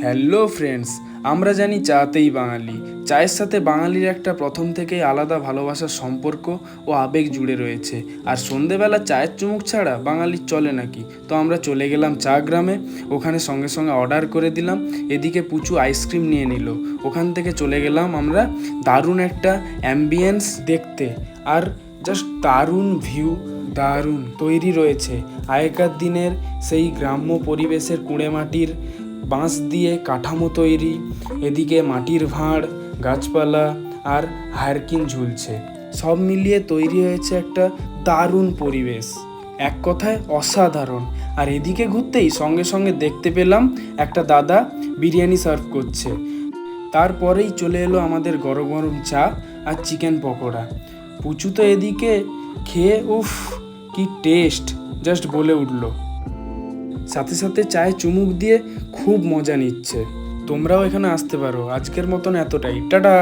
Hello friends, আমরা জানি চাতেই বাঙালি। চায়ের সাথে বাঙালির একটা প্রথম থেকেই আলাদা ভালোবাসার সম্পর্ক ও আবেগ জুড়ে রয়েছে। আর সন্ধেবেলা চায়ের চুমুক ছাড়া বাঙালির চলে নাকি? তো আমরা চলে গেলাম চা গ্রামে, ওখানে সঙ্গে সঙ্গে অর্ডার করে দিলাম। এদিকে পুচু আইসক্রিম নিয়ে নিল। ওখান থেকে চলে গেলাম আমরা দারুণ একটা অ্যাম্বিয়েন্স দেখতে। আর জাস্ট দারুণ ভিউ, দারুণ তৈরি রয়েছে আগেকার দিনের সেই গ্রাম্য পরিবেশের কুঁড়েমাটির বাঁশ দিয়ে কাঠামো তৈরি। এদিকে মাটির ভাঁড়, গাছপালা আর হারকিন ঝুলছে। সব মিলিয়ে তৈরি হয়েছে একটা দারুণ পরিবেশ, এক কথায় অসাধারণ। আর এদিকে ঘুরতেই সঙ্গে সঙ্গে দেখতে পেলাম একটা দাদা বিরিয়ানি সার্ভ করছে। তারপরেই চলে এলো আমাদের গরম গরম চা আর চিকেন পকোড়া। পুচু তো এদিকে খেয়ে উফ কি টেস্ট, জাস্ট বলে উঠলো। সাথে সাথে চায়ে চুমুক দিয়ে খুব মজা নিচ্ছে। তোমরাও এখানে আসতে পারো। আজকের মতন এতটাই, টাটা।